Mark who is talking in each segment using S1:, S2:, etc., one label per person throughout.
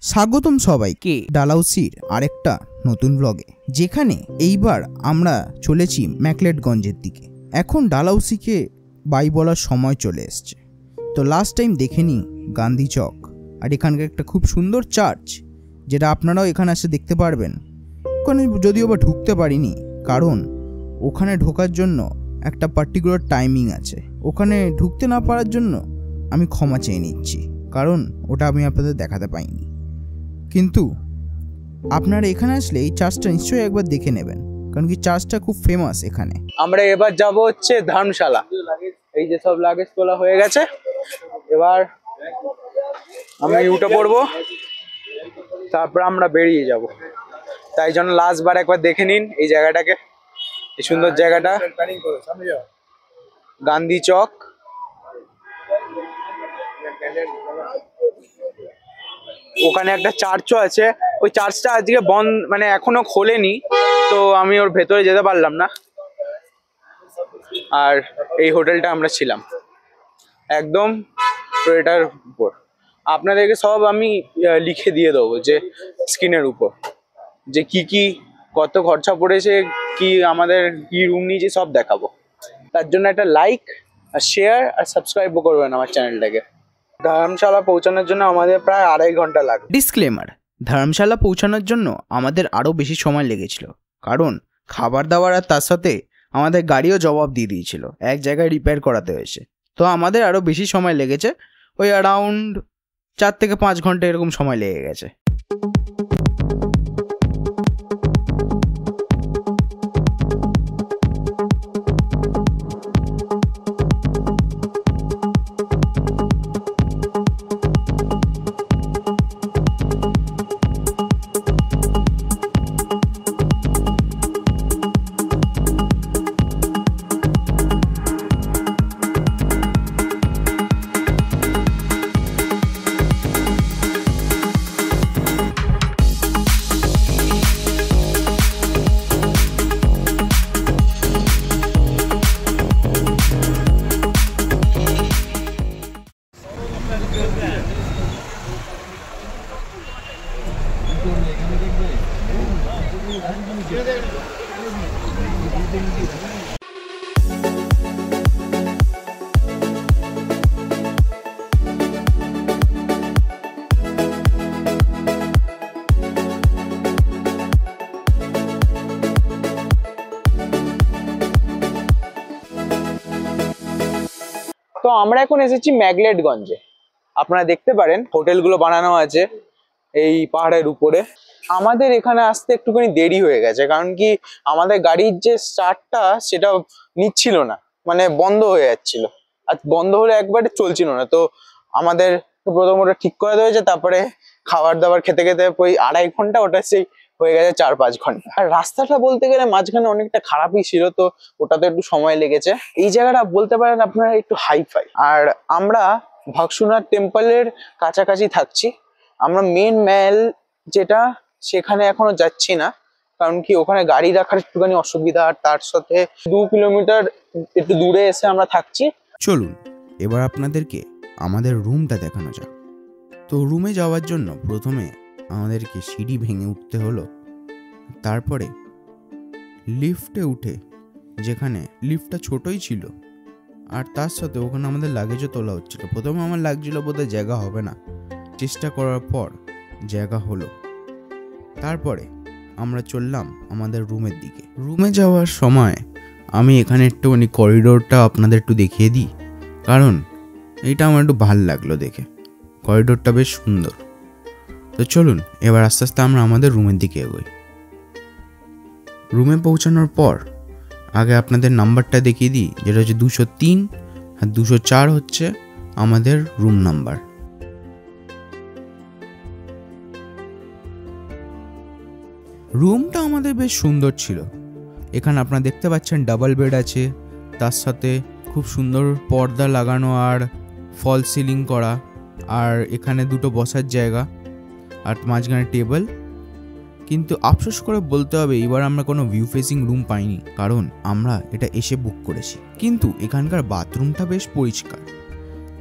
S1: স্বাগতম সবাইকে ডালহাউসির আরেকটা নতুন ব্লগে, যেখানে এইবার আমরা চলেছি ম্যাকলেটগঞ্জের দিকে। এখন ডালহাউসিকে বাই বলার সময় চলে এসছে। তো লাস্ট টাইম দেখে নিই গান্ধী চক আর এখানকার একটা খুব সুন্দর চার্চ, যেটা আপনারাও এখানে এসে দেখতে পারবেন। ওখানে যদিও বা ঢুকতে পারিনি, কারণ ওখানে ঢোকার জন্য একটা পার্টিকুলার টাইমিং আছে। ওখানে ঢুকতে না পারার জন্য আমি ক্ষমা চেয়ে নিচ্ছি, কারণ ওটা আমি আপনাদের দেখাতে পাইনি। কিন্তু আপনারা এখানে আসলে এই চার্চটা নিশ্চয়ই একবার দেখে নেবেন, কারণ কি চার্চটা খুব ফেমাস এখানে।
S2: আমরা এবার যাব হচ্ছে ধর্মশালা। এই যে সব লাগেজ তোলা হয়ে গেছে, এবার আমরা উঠে পড়বো, তারপর আমরা বেরিয়ে যাব। তাই জন্য লাস্ট বার একবার দেখে নিন এই জায়গাটাকে, এই সুন্দর জায়গাটা গান্ধী চক। ওখানে একটা চার্চও আছে, ওই চার্চটা আজকে বন্ধ, মানে এখনো খোলেনি, তো আমি ওর ভেতরে যেতে পারলাম না। আর এই হোটেলটা আমরা ছিলাম একদম এটার উপর। আপনাদেরকে সব আমি লিখে দিয়ে দেবো যে স্ক্রিনের উপর, যে কি কত খরচা পড়েছে, কি আমাদের কি রুম নিয়েছি, সব দেখাবো। তার জন্য একটা লাইক আর শেয়ার আর সাবস্ক্রাইবও করবেন আমার চ্যানেলটাকে। ধর্মশালা পৌঁছানোর জন্য আমাদের প্রায় 2.5 ঘন্টা লাগে।
S1: ডিসক্লেমার, ধর্মশালা পৌঁছানোর জন্য আমাদের আরও বেশি সময় লেগেছিল, কারণ খাবার দাবার আর তার সাথে আমাদের গাড়িও জবাব দিয়ে দিয়েছিল, এক জায়গায় রিপেয়ার করাতে হয়েছে। তো আমাদের আরও বেশি সময় লেগেছে, ওই অ্যারাউন্ড 4 থেকে 5 ঘন্টা এরকম সময় লেগে গেছে।
S2: তো আমরা এখন এসেছি ম্যাকলেটগঞ্জে। আপনারা দেখতে পারেন হোটেলগুলো বানানো আছে এই পাহাড়ের উপরে। আমাদের এখানে আসতে একটুখানি দেরি হয়ে গেছে, কারণ কি আমাদের গাড়ির যে স্টার্টটা সেটা নিচ্ছিল না, মানে বন্ধ হয়ে যাচ্ছিল। আর বন্ধ হলে একবারে চলছিল না, তো আমাদের প্রথমত ঠিক করে হয়েছে। তারপরে খাবার দাবার খেতে খেতে ওই 2.5 ঘন্টা, ওটা সেই হয়ে গেছে 4-5 ঘন্টা। আর রাস্তাটা বলতে গেলে মাঝখানে অনেকটা খারাপই ছিল, তো ওটাতে একটু সময় লেগেছে। এই জায়গাটা বলতে পারেন আপনারা একটু হাইফাই। আর আমরা ভাগসুনাথ টেম্পলের কাছাকাছি থাকছি। আমরা মেন ম্যাল যেটা, সেখানে এখনো যাচ্ছি না, কারণ কি ওখানে গাড়ি রাখার একটুখানি অসুবিধা। আর তার সাথে 2 কিলোমিটার একটু দূরে এসে আমরা থাকছি।
S1: চলুন এবার আপনাদেরকে আমাদের রুমটা দেখানো যাক। তো রুমে যাওয়ার জন্য প্রথমে আমাদেরকে সিঁড়ি ভেঙে উঠতে হলো, তারপরে লিফটে উঠে, যেখানে লিফটটা ছোটই ছিল আর তার সাথে ওখানে আমাদের লাগেজও তোলা হচ্ছিল। প্রথমে আমার লাগছিল বোধহয় জায়গা হবে না, চেষ্টা করার পর জায়গা হলো। তারপরে আমরা চললাম আমাদের রুমের দিকে। রুমে যাওয়ার সময় আমি এখানে একটুখানি করিডোরটা আপনাদের একটু দেখিয়ে দিই, কারণ এইটা আমার একটু ভাল লাগলো দেখে, করিডোরটা বেশ সুন্দর। তো চলুন এবার আস্তে আস্তে আমরা আমাদের রুমের দিকে এগোই। রুমে পৌঁছানোর পর আগে আপনাদের নাম্বারটা দেখিয়ে দিই, যেটা হচ্ছে 203 আর 204 হচ্ছে আমাদের রুম নাম্বার। রুমটা আমাদের বেশ সুন্দর ছিল। এখানে আপনারা দেখতে পাচ্ছেন ডাবল বেড আছে, তার সাথে খুব সুন্দর পর্দা লাগানো আর ফল সিলিং করা, আর এখানে 2টো বসার জায়গা আর মাঝখানে টেবিল। কিন্তু আফসোস করে বলতে হবে এবার আমরা কোনো ভিউ ফেসিং রুম পাইনি, কারণ আমরা এটা এসে বুক করেছি। কিন্তু এখানকার বাথরুমটা বেশ পরিষ্কার,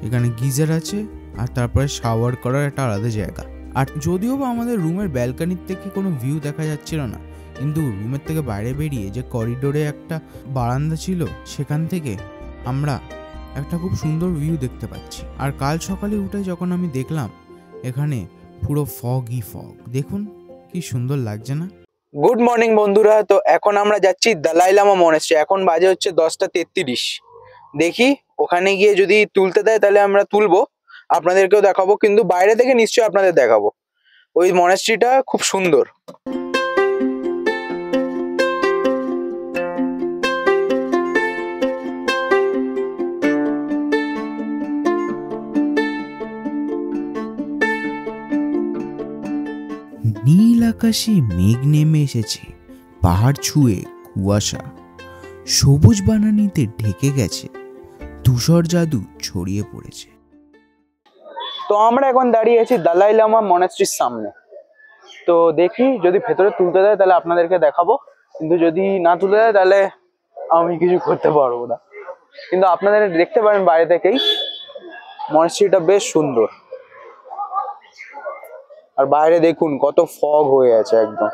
S1: এখানে গিজার আছে আর তারপরে শাওয়ার করার একটা আলাদা জায়গা। আর যদিও বা আমাদের রুমের ব্যালকনির থেকে কোনো ভিউ দেখা যাচ্ছিল না, কিন্তু রুমের থেকে বাইরে বেরিয়ে যে করিডোরে একটা বারান্দা ছিল, সেখান থেকে আমরা একটা খুব সুন্দর ভিউ দেখতে পাচ্ছি। আর কাল সকালে উঠে যখন আমি দেখলাম এখানে পুরো ফগই ফগ, দেখুন কি সুন্দর লাগছে না?
S2: গুড মর্নিং বন্ধুরা। তো এখন আমরা যাচ্ছি দালাই লামা মনেস্ট্রি। এখন বাজে হচ্ছে 10:33। দেখি ওখানে গিয়ে যদি তুলতে দেয় তাহলে আমরা তুলবো, আপনাদেরকেও দেখাবো, কিন্তু বাইরে থেকে নিশ্চয়ই আপনাদের দেখাবো। ওই মনেস্ট্রিটা খুব সুন্দর।
S1: নীল আকাশে মেঘ নেমে এসেছে, পাহাড় ছুঁয়ে কুয়াশা সবুজ বানানিতে ঢেকে গেছে, ধূসর জাদু ছড়িয়ে পড়েছে।
S2: তো আমরা এখন দাঁড়িয়ে আছি দালাই লামা মনেস্ট্রির সামনে। তো দেখি যদি ভেতরে তুলতে দেয় তাহলে আপনাদেরকে দেখাবো, কিন্তু যদি না তুলে দেয় তাহলে আমি কিছু করতে পারবো না। কিন্তু আপনাদের দেখতে পারেন বাইরে থেকেই মনেস্ট্রিটা বেশ সুন্দর। আর বাইরে দেখুন কত ফগ হয়ে আছে একদম।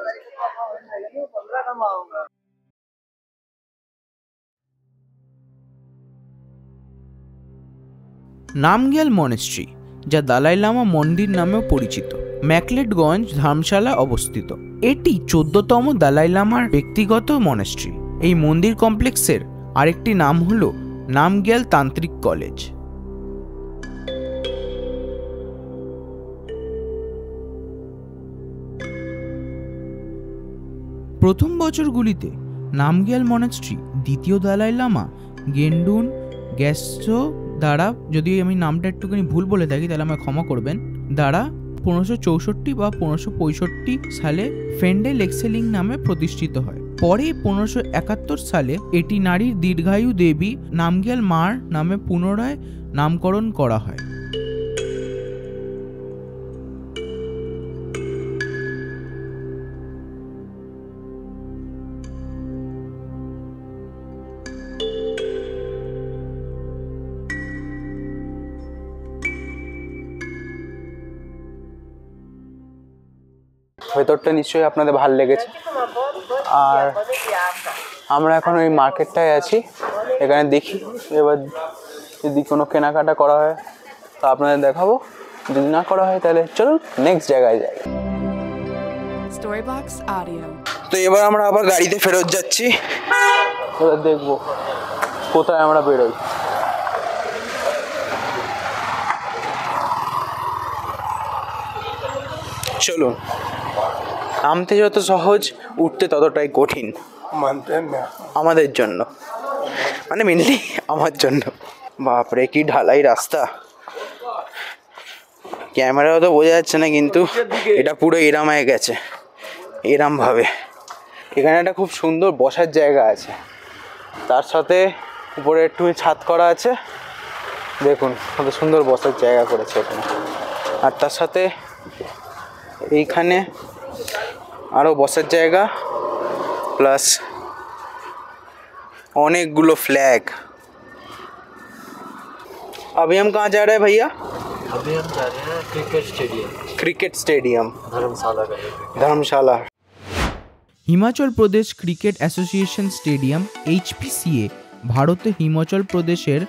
S1: নামগ্যাল মনেস্ট্রি, যা দালাই লামা মন্দির নামেও পরিচিত, ম্যাকলেটগঞ্জ ধর্মশালা অবস্থিত। এটি 14তম দালাই লামার ব্যক্তিগত মনেস্ট্রি। এই মন্দির কমপ্লেক্সের আরেকটি নাম হল নামগ্যাল তান্ত্রিক কলেজ। প্রথম বছরগুলিতে নামগ্যাল মনেস্ট্রি দ্বিতীয় দালাই লামা গেন্ডুন গ্যাসো দ্বারা, যদি আমি নামটা একটুখানি ভুল বলে থাকি তাহলে আমায় ক্ষমা করবেন, দ্বারা 1564 বা 1565 সালে ফেন্ডে লেক্সেলিং নামে প্রতিষ্ঠিত হয়। পরে 1571 সালে এটি নারীর দীর্ঘায়ু দেবী নামগ্যাল মার নামে পুনরায় নামকরণ করা হয়।
S2: ভেতরটা নিশ্চয়ই আপনাদের ভালো লেগেছে। আর আমরা এখন ওই মার্কেটটায় আছি, এখানে দেখি এবার যদি কোনো কেনাকাটা করা হয় তা আপনাদের দেখাবো, যদি না করা হয় তাহলে চলুন নেক্সট জায়গায় যাই।
S3: Storybox Audio।
S2: তো এবার আমরা আবার গাড়িতে ফেরত যাচ্ছি, এবার দেখবো কোথায় আমরা বেরোই। চলুন। নামতে যত সহজ, উঠতে ততটাই কঠিন আমাদের জন্য, মানে মেনলি আমার জন্য। বাপরে কি ঢালাই রাস্তা, ক্যামেরাও তো বোঝা যাচ্ছে না, কিন্তু এটা পুরো এরাম হয়ে গেছে, এরাম ভাবে। এখানে একটা খুব সুন্দর বসার জায়গা আছে, তার সাথে উপরে একটু ছাদ করা আছে, দেখুন কত সুন্দর বসার জায়গা করেছে এখানে। আর তার সাথে এইখানে আরও বসার জায়গা, প্লাস অনেকগুলো फ्लैग। अभी हम कहाँ जा रहे हैं भैया?
S4: अभी हम जा रहे हैं
S2: क्रिकेट स्टेडियम धर्मशाला।
S1: Himachal Pradesh cricket association stadium HPCA ভারতে হিমাচল প্রদেশের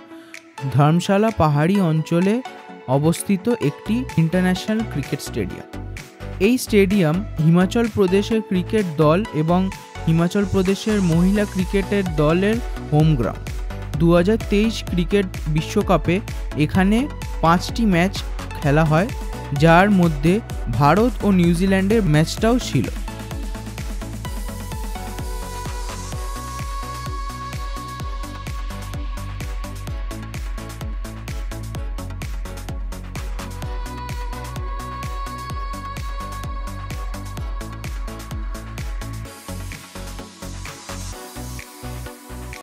S1: ধর্মশালা পাহাড়ি অঞ্চলে অবস্থিত একটি ইন্টারন্যাশনাল ক্রিকেট স্টেডিয়াম। এই স্টেডিয়াম হিমাচল প্রদেশের ক্রিকেট দল এবং হিমাচল প্রদেশের মহিলা ক্রিকেটের দলের হোম গ্রাউন্ড। 2023 ক্রিকেট বিশ্বকাপে এখানে 5টি ম্যাচ খেলা হয়, যার মধ্যে ভারত ও নিউজিল্যান্ডের ম্যাচটাও ছিল।